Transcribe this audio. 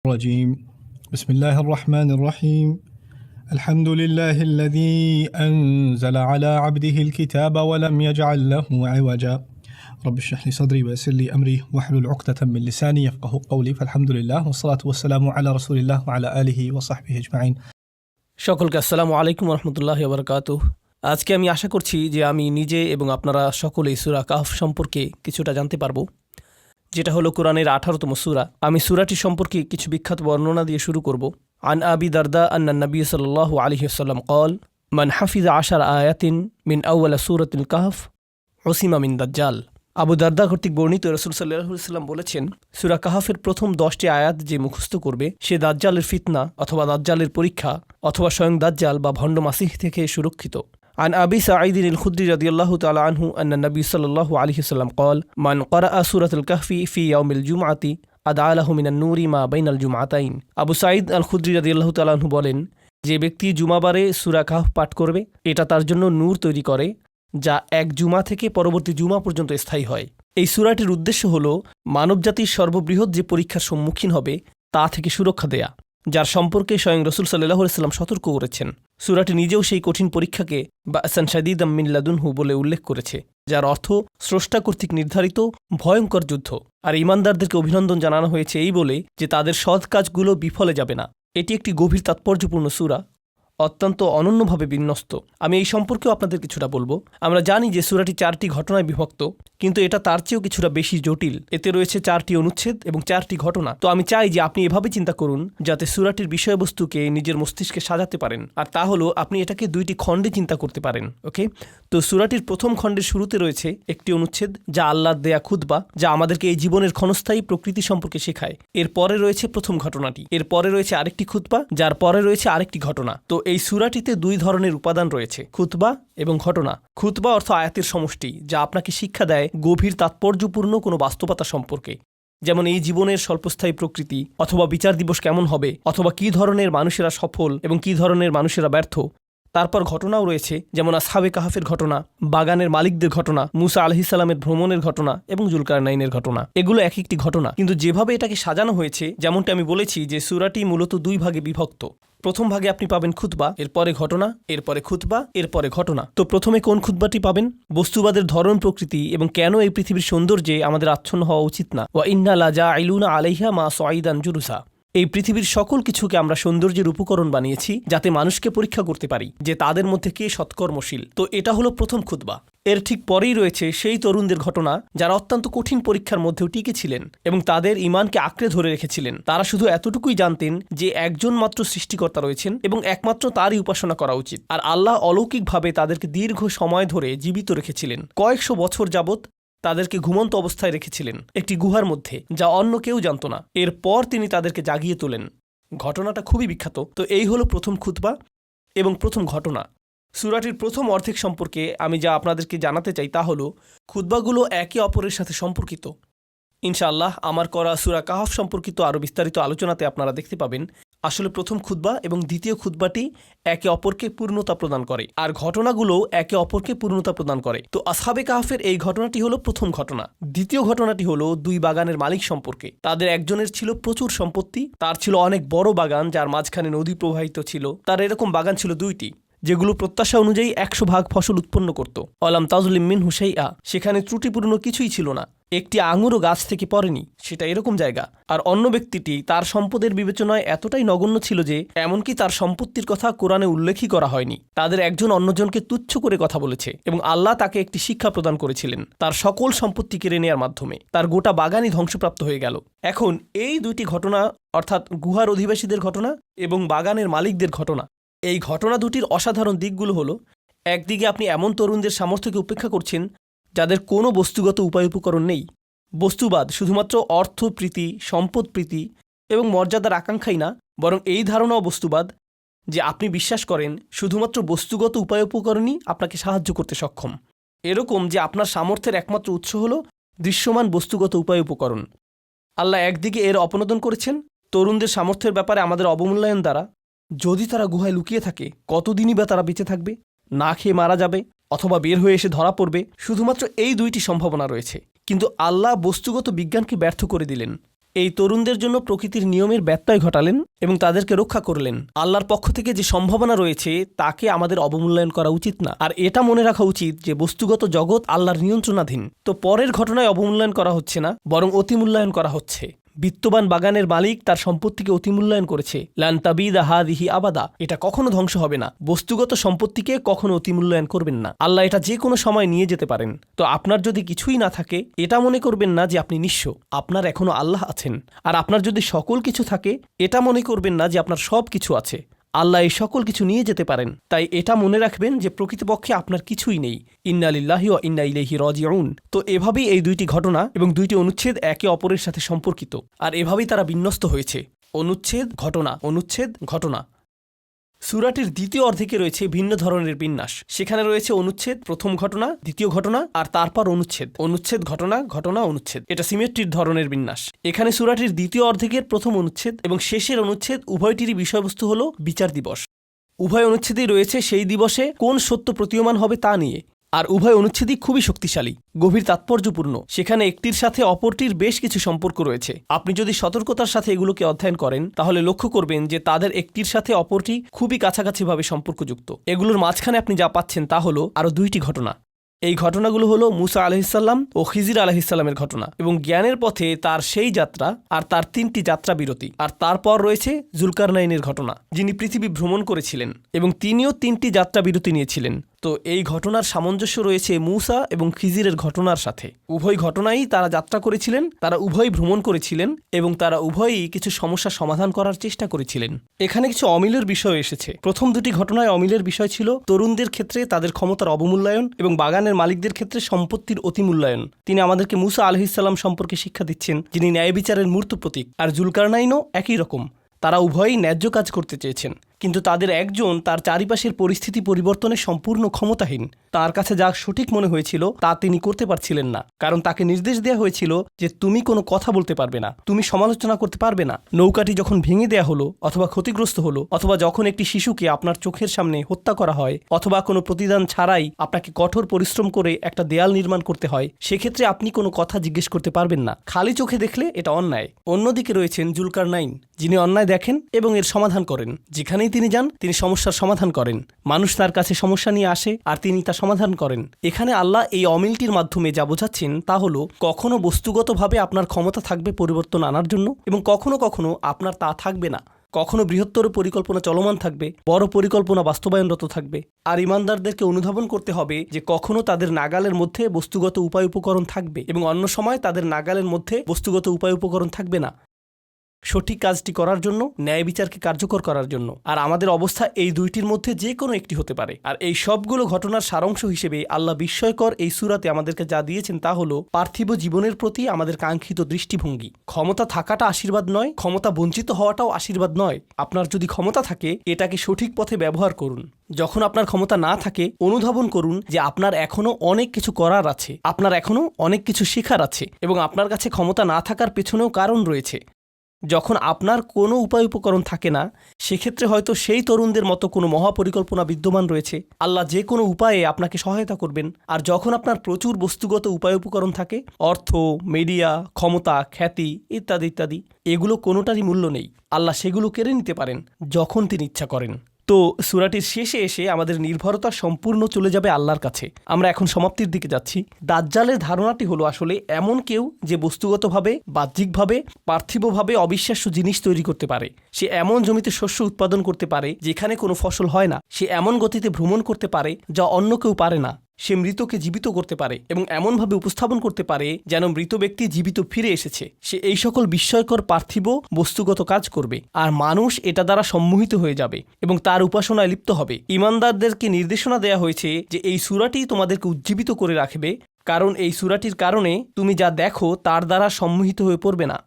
الرجيم بسم الله الرحمن الرحيم الحمد لله الذي أنزل على عبده الكتاب ولم يجعل له عوجا رب اشرح لي صدري ويسر لي أمري واحلل عقدة من لساني يفقهوا قولي فالحمد لله والصلاة والسلام على رسول الله وعلى آله وصحبه أجمعين সকলকে আসসালামু আলাইকুম রহমতুল্লাহি ওয়া বারাকাতুহু। আজকে আমি আশা করছি যে আমি নিজে এবং আপনারা সকলেই সূরা কাহফ সম্পর্কে কিছুটা জানতে পারবো, যেটা হলো কোরআনের 18তম সূরা। আমি সূরাটি সম্পর্কে কিছু বিখ্যাত বর্ণনা দিয়ে শুরু করব। আন আবি দারদা আন্না নবী সাল্লাল্লাহু আলাইহি ওয়াসাল্লাম قال من حفظ 10 آيات من أول سورة الكهف عصم من دجال। আবু দারদা কর্তৃক বর্ণিত রাসূল সাল্লাল্লাহু আলাইহি ওয়াসাল্লাম বলেছেন, সূরা কাহফের প্রথম 10টি আয়াত যে মুখস্থ করবে সে দাজ্জালের ফিতনা অথবা দাজ্জালের পরীক্ষা অথবা স্বয়ং দাজ্জাল বা ভণ্ড মাসিহ থেকে সুরক্ষিত। عن أبي سعيد الخدري رضي الله تعالى عنه أن النبي صلى الله عليه وسلم قال من قرأ سورة الكهف في يوم الجمعة أدعى له من النور ما بين الجمعتين। আবু সাঈদ আল খুদরি রাদিয়াল্লাহু তাআলা আনহু বলেন, যে ব্যক্তি জুমাবারে সূরা কাহফ পাঠ করবে এটা তার জন্য নূর তৈরি করে যা এক জুমা থেকে পরবর্তী জুমা পর্যন্ত স্থায়ী হয়। এই সূরাটির উদ্দেশ্য হল মানবজাতির সর্ববৃহৎ যে পরীক্ষার সম্মুখীন হবে তা থেকে সুরক্ষা দেয়া, যার সম্পর্কে স্বয়ং রাসূল সাল্লাল্লাহু আলাইহি ওয়াসাল্লাম সতর্ক করেছেন। সূরাটি নিজেও সেই কঠিন পরীক্ষাকে বা'সান শাদীদাম মিন লাদুনহু বলে উল্লেখ করেছে, যার অর্থ স্রষ্টা কর্তৃক নির্ধারিত ভয়ঙ্কর যুদ্ধ। আর ঈমানদারদেরকে অভিনন্দন জানানো হয়েছে এই বলে যে তাদের সৎ কাজগুলো বিফলে যাবে না। এটি একটি গভীর তাৎপর্যপূর্ণ সূরা, অত্যন্ত অনন্যভাবে বিন্যস্ত। আমি এই সম্পর্কেও আপনাদের কিছুটা বলবো। আমরা জানি যে সূরাটি 4টি ঘটনায় বিভক্ত, কিন্তু এটা তার চেয়েও কিছুটা বেশি জটিল। এতে রয়েছে 4টি অনুচ্ছেদ এবং 4টি ঘটনা। তো আমি চাই যে আপনি এভাবে চিন্তা করুন যাতে সূরাটির বিষয়বস্তুকে নিজের মস্তিষ্কে সাজাতে পারেন, আর তা হলো আপনি এটাকে 2টি খণ্ডে চিন্তা করতে পারেন। ওকে, তো সূরাটির প্রথম খণ্ডের শুরুতে রয়েছে একটি অনুচ্ছেদ যা আল্লাহর দেয়া খুতবা, যা আমাদেরকে এই জীবনের ক্ষণস্থায়ী প্রকৃতি সম্পর্কে শেখায়। এরপরে রয়েছে প্রথম ঘটনাটি, এরপরে রয়েছে আরেকটি খুতবা, যার পরে রয়েছে আরেকটি ঘটনা। তো এই সূরাটিতে 2 ধরনের উপাদান রয়েছে, খুতবা এবং ঘটনা। খুতবা অর্থ আয়াতের সমষ্টি, যা আপনাকে শিক্ষা দেয় গভীর তাৎপর্যপূর্ণ কোনো বাস্তবতা সম্পর্কে, যেমন এই জীবনের স্বল্পস্থায়ী প্রকৃতি, অথবা বিচার দিবস কেমন হবে, অথবা কী ধরনের মানুষেরা সফল এবং কী ধরনের মানুষেরা ব্যর্থ। তারপর ঘটনাও রয়েছে, যেমন আসহাবে কাহফের ঘটনা, বাগানের মালিকদের ঘটনা, মুসা আলাইহিস সালামের ভ্রমণের ঘটনা এবং জুলকারনাইনের ঘটনা। এগুলো এক একটি ঘটনা, কিন্তু যেভাবে এটাকে সাজানো হয়েছে, যেমনটা আমি বলেছি যে সূরাটি মূলত 2 ভাগে বিভক্ত। প্রথম ভাগে আপনি পাবেন খুতবা, এরপরে ঘটনা, এরপরে খুতবা, এরপরে ঘটনা। তো প্রথমে কোন খুতবাটি পাবেন? বস্তুবাদের ধরন, প্রকৃতি এবং কেন এই পৃথিবীর সৌন্দর্যে আমাদের আচ্ছন্ন হওয়া উচিত না। ওয়া ইন্না লাজাইলুনা আলাইহা মা সাঈদান জুরুসা। এই পৃথিবীর সকল কিছুকে আমরা সৌন্দর্যের উপকরণ বানিয়েছি যাতে মানুষকে পরীক্ষা করতে পারি যে তাদের মধ্যে কে সৎকর্মশীল। তো এটা হলো প্রথম খুতবা। এর ঠিক পরেই রয়েছে সেই তরুণদের ঘটনা যারা অত্যন্ত কঠিন পরীক্ষার মধ্যেও টিকে ছিলেন এবং তাদের ঈমানকে আঁকড়ে ধরে রেখেছিলেন। তারা শুধু এতটুকুই জানতেন যে একজন মাত্র সৃষ্টিকর্তা রয়েছেন এবং একমাত্র তারই উপাসনা করা উচিত। আর আল্লাহ অলৌকিকভাবে তাদেরকে দীর্ঘ সময় ধরে জীবিত রেখেছিলেন। কয়েকশো বছর যাবৎ তাদেরকে ঘুমন্ত অবস্থায় রেখেছিলেন একটি গুহার মধ্যে, যা অন্য কেউ জানত না। এরপর তিনি তাদেরকে জাগিয়ে তোলেন। ঘটনাটা খুবই বিখ্যাত। তো এই হলো প্রথম খুতবা এবং প্রথম ঘটনা। সূরাটির প্রথম অর্ধেক সম্পর্কে আমি যা আপনাদেরকে জানাতে চাই তা হলো খুতবাগুলো একে অপরের সাথে সম্পর্কিত। ইনশাআল্লাহ আমার করা সূরা কাহফ সম্পর্কিত আরও বিস্তারিত আলোচনাতে আপনারা দেখতে পাবেন আসলে প্রথম খুতবা এবং দ্বিতীয় খুতবাটি একে অপরকে পূর্ণতা প্রদান করে, আর ঘটনাগুলো একে অপরকে পূর্ণতা প্রদান করে। তো আসহাবে কাহফের এই ঘটনাটি হলো প্রথম ঘটনা। দ্বিতীয় ঘটনাটি হলো 2 বাগানের মালিক সম্পর্কে। তাদের একজনের ছিল প্রচুর সম্পত্তি, তার ছিল অনেক বড় বাগান যার মাঝখানে নদী প্রবাহিত ছিল। তার এরকম বাগান ছিল 2টি, যেগুলো প্রত্যাশা অনুযায়ী 100 ভাগ ফসল উৎপন্ন করত। অলাম তাজলিম মিনহু শাইআ, সেখানে ত্রুটিপূর্ণ কিছুই ছিল না, একটি আঙুরও গাছ থেকে পড়েনি, সেটা এরকম জায়গা। আর অন্য ব্যক্তিটি তার সম্পদের বিবেচনায় এতটাই নগণ্য ছিল যে এমনকি তার সম্পত্তির কথা কোরআনে উল্লেখই করা হয়নি। তাদের একজন অন্যজনকে তুচ্ছ করে কথা বলেছে এবং আল্লাহ তাকে একটি শিক্ষা প্রদান করেছিলেন তার সকল সম্পত্তি কেড়ে নেওয়ার মাধ্যমে। তার গোটা বাগানই ধ্বংসপ্রাপ্ত হয়ে গেল। এখন এই 2টি ঘটনা, অর্থাৎ গুহার অধিবাসীদের ঘটনা এবং বাগানের মালিকদের ঘটনা, এই ঘটনা 2টির অসাধারণ দিকগুলো হলো, একদিকে আপনি এমন তরুণদের সামর্থ্যকে উপেক্ষা করছেন যাদের কোনো বস্তুগত উপায় উপকরণ নেই। বস্তুবাদ শুধুমাত্র অর্থপ্রীতি, সম্পদপ্রীতি এবং মর্যাদার আকাঙ্ক্ষাই না, বরং এই ধারণাও বস্তুবাদ যে আপনি বিশ্বাস করেন শুধুমাত্র বস্তুগত উপায় উপকরণই আপনাকে সাহায্য করতে সক্ষম। এরকম যে আপনার সামর্থ্যের একমাত্র উৎস হলো দৃশ্যমান বস্তুগত উপায় উপকরণ। আল্লাহ একদিকে এর অপনোদন করেছেন তরুণদের সামর্থ্যের ব্যাপারে আমাদের অবমূল্যায়ন দ্বারা। যদি তারা গুহায় লুকিয়ে থাকে, কতদিনই বা তারা বেঁচে থাকবে? না খেয়ে মারা যাবে অথবা বের হয়ে এসে ধরা পড়বে। শুধুমাত্র এই 2টি সম্ভাবনা রয়েছে, কিন্তু আল্লাহ বস্তুগত বিজ্ঞানকে ব্যর্থ করে দিলেন। এই তরুণদের জন্য প্রকৃতির নিয়মের ব্যত্যয় ঘটালেন এবং তাদেরকে রক্ষা করলেন। আল্লাহর পক্ষ থেকে যে সম্ভাবনা রয়েছে তাকে আমাদের অবমূল্যায়ন করা উচিত না। আর এটা মনে রাখা উচিত যে বস্তুগত জগৎ আল্লাহর নিয়ন্ত্রণাধীন। তো পরের ঘটনায় অবমূল্যায়ন করা হচ্ছে না, বরং অতিমূল্যায়ন করা হচ্ছে। বিত্তবান বাগানের মালিক তার সম্পত্তিকে অতিমূল্যায়ন করেছে। লান তাবিদা হাদিহি আবাদা, এটা কখনো ধ্বংস হবে না। বস্তুগত সম্পত্তিকে কখনো অতিমূল্যায়ন করবেন না। আল্লাহ এটা যে কোনো সময় নিয়ে যেতে পারেন। তো আপনার যদি কিছুই না থাকে, এটা মনে করবেন না যে আপনি নিঃস্ব। আপনার এখনো আল্লাহ আছেন। আর আপনার যদি সকল কিছু থাকে, এটা মনে করবেন না যে আপনার সব কিছু আছে। আল্লাহ এই সকল কিছু নিয়ে যেতে পারেন। তাই এটা মনে রাখবেন যে প্রকৃতপক্ষে আপনার কিছুই নেই। ইন্না লিল্লাহি ওয়া ইন্না ইলাইহি রাজিউন। তো এভাবেই এই দুইটি ঘটনা এবং দুইটি অনুচ্ছেদ একে অপরের সাথে সম্পর্কিত, আর এভাবেই তারা বিন্যস্ত হয়েছে। অনুচ্ছেদ, ঘটনা, অনুচ্ছেদ, ঘটনা। সূরাটির দ্বিতীয় অর্ধেকে রয়েছে ভিন্ন ধরনের বিন্যাস। সেখানে রয়েছে অনুচ্ছেদ, প্রথম ঘটনা, দ্বিতীয় ঘটনা, আর তারপর অনুচ্ছেদ, অনুচ্ছেদ, ঘটনা, ঘটনা, অনুচ্ছেদ। এটা সিমেট্রির ধরনের বিন্যাস। এখানে সূরাটির দ্বিতীয় অর্ধেকের প্রথম অনুচ্ছেদ এবং শেষের অনুচ্ছেদ উভয়টিরই বিষয়বস্তু হল বিচার দিবস। উভয় অনুচ্ছেদেই রয়েছে সেই দিবসে কোন সত্য প্রতীয়মান হবে তা নিয়ে। আর উভয় অনুচ্ছেদই খুবই শক্তিশালী, গভীর তাৎপর্যপূর্ণ। সেখানে একটির সাথে অপরটির বেশ কিছু সম্পর্ক রয়েছে। আপনি যদি সতর্কতার সাথে এগুলোকে অধ্যয়ন করেন, তাহলে লক্ষ্য করবেন যে তাদের একটির সাথে অপরটি খুবই কাছাকাছিভাবে সম্পর্কযুক্ত। এগুলোর মাঝখানে আপনি যা পাচ্ছেন তা হলো আরও দুইটি ঘটনা। এই ঘটনাগুলো হলো মুসা আলাইহিসসালাম ও খিজির আলাইহিসসালামের ঘটনা এবং জ্ঞানের পথে তার সেই যাত্রা আর তার 3টি যাত্রা বিরতি। আর তারপর রয়েছে জুলকারনাইনের ঘটনা, যিনি পৃথিবী ভ্রমণ করেছিলেন এবং তিনিও 3টি যাত্রা বিরতি নিয়েছিলেন। তো এই ঘটনার সামঞ্জস্য রয়েছে মুসা এবং খিজিরের ঘটনার সাথে। উভয় ঘটনাই তারা যাত্রা করেছিলেন, তারা উভয়ই ভ্রমণ করেছিলেন এবং তারা উভয়ই কিছু সমস্যার সমাধান করার চেষ্টা করেছিলেন। এখানে কিছু অমিলের বিষয় এসেছে। প্রথম দুটি ঘটনায় অমিলের বিষয় ছিল তরুণদের ক্ষেত্রে তাদের ক্ষমতার অবমূল্যায়ন এবং বাগানের মালিকদের ক্ষেত্রে সম্পত্তির অতিমূল্যায়ন। তিনি আমাদেরকে মুসা আলাইহিসসালাম সম্পর্কে শিক্ষা দিচ্ছেন, যিনি ন্যায় বিচারের মূর্ত প্রতীক। আর জুলকারনাইনও একই রকম। তারা উভয়ই ন্যায্য কাজ করতে চেয়েছেন, কিন্তু তাদের একজন তার চারিপাশের পরিস্থিতি পরিবর্তনে সম্পূর্ণ ক্ষমতাহীন। তার কাছে যা সঠিক মনে হয়েছিল তা তিনি করতে পারছিলেন না, কারণ তাকে নির্দেশ দেওয়া হয়েছিল যে তুমি কোনো কথা বলতে পারবে না, তুমি সমালোচনা করতে পারবে না। নৌকাটি যখন ভেঙে দেয়া হলো অথবা ক্ষতিগ্রস্ত হলো, অথবা যখন একটি শিশুকে আপনার চোখের সামনে হত্যা করা হয়, অথবা কোনো প্রতিদান ছাড়াই আপনাকে কঠোর পরিশ্রম করে একটা দেয়াল নির্মাণ করতে হয়, সেক্ষেত্রে আপনি কোনো কথা জিজ্ঞেস করতে পারবেন না। খালি চোখে দেখলে এটা অন্যায়। অন্যদিকে রয়েছেন জুলকারনাইন, যিনি অন্যায় দেখেন এবং এর সমাধান করেন। যেখানেই তিনি যান তিনি সমস্যার সমাধান করেন। মানুষ তার কাছে সমস্যা নিয়ে আসে আর তিনি তা সমাধান করেন। এখানে আল্লাহ এই অমিলটির মাধ্যমে যা বোঝাচ্ছেন তা হলো, কখনো বস্তুগতভাবে আপনার ক্ষমতা থাকবে পরিবর্তন আনার জন্য এবং কখনো কখনো আপনার তা থাকবে না। কখনো বৃহত্তর পরিকল্পনা চলমান থাকবে, বড় পরিকল্পনা বাস্তবায়নরত থাকবে। আর ইমানদারদেরকে অনুধাবন করতে হবে যে কখনো তাদের নাগালের মধ্যে বস্তুগত উপায় উপকরণ থাকবে এবং অন্য সময় তাদের নাগালের মধ্যে বস্তুগত উপায় উপকরণ থাকবে না, সঠিক কাজটি করার জন্য, ন্যায় বিচারকে কার্যকর করার জন্য। আর আমাদের অবস্থা এই দুইটির মধ্যে যে কোনো একটি হতে পারে। আর এই সবগুলো ঘটনার সারাংশ হিসেবে আল্লাহ বিস্ময়কর এই সূরাতে আমাদেরকে যা দিয়েছেন তা হলো পার্থিব জীবনের প্রতি আমাদের কাঙ্ক্ষিত দৃষ্টিভঙ্গি। ক্ষমতা থাকাটা আশীর্বাদ নয়, ক্ষমতা বঞ্চিত হওয়াটাও আশীর্বাদ নয়। আপনার যদি ক্ষমতা থাকে, এটাকে সঠিক পথে ব্যবহার করুন। যখন আপনার ক্ষমতা না থাকে, অনুধাবন করুন যে আপনার এখনো অনেক কিছু করার আছে, আপনার এখনো অনেক কিছু শেখার আছে এবং আপনার কাছে ক্ষমতা না থাকার পেছনেও কারণ রয়েছে। যখন আপনার কোনো উপায় উপকরণ থাকে না, সেক্ষেত্রে হয়তো সেই তরুণদের মতো কোনো মহাপরিকল্পনা বিদ্যমান রয়েছে। আল্লাহ যে কোনো উপায়ে আপনাকে সহায়তা করবেন। আর যখন আপনার প্রচুর বস্তুগত উপায় উপকরণ থাকে, অর্থ, মিডিয়া, ক্ষমতা, খ্যাতি ইত্যাদি ইত্যাদি, এগুলো কোনোটারই মূল্য নেই। আল্লাহ সেগুলো কেড়ে নিতে পারেন যখন তিনি ইচ্ছা করেন। তো সূরাটির শেষে এসে আমাদের নির্ভরতা সম্পূর্ণ চলে যাবে আল্লাহর কাছে। আমরা এখন সমাপ্তির দিকে যাচ্ছি। দাজ্জালের ধারণাটি হলো আসলে এমন কেউ যে বস্তুগতভাবে, বাহ্যিকভাবে, পার্থিবভাবে অবিশ্বাস্য জিনিস তৈরি করতে পারে। সে এমন জমিতে শস্য উৎপাদন করতে পারে যেখানে কোনো ফসল হয় না। সে এমন গতিতে ভ্রমণ করতে পারে যা অন্য কেউ পারে না। সে মৃতকে জীবিত করতে পারে এবং এমনভাবে উপস্থাপন করতে পারে যেন মৃত ব্যক্তি জীবিত ফিরে এসেছে। সে এই সকল বিস্ময়কর পার্থিব বস্তুগত কাজ করবে আর মানুষ এটা দ্বারা সম্মোহিত হয়ে যাবে এবং তার উপাসনায় লিপ্ত হবে। ঈমানদারদেরকে নির্দেশনা দেয়া হয়েছে যে এই সূরাটি তোমাদেরকে উজ্জীবিত করে রাখবে, কারণ এই সূরাটির কারণে তুমি যা দেখো তার দ্বারা সম্মোহিত হয়ে পড়বে না।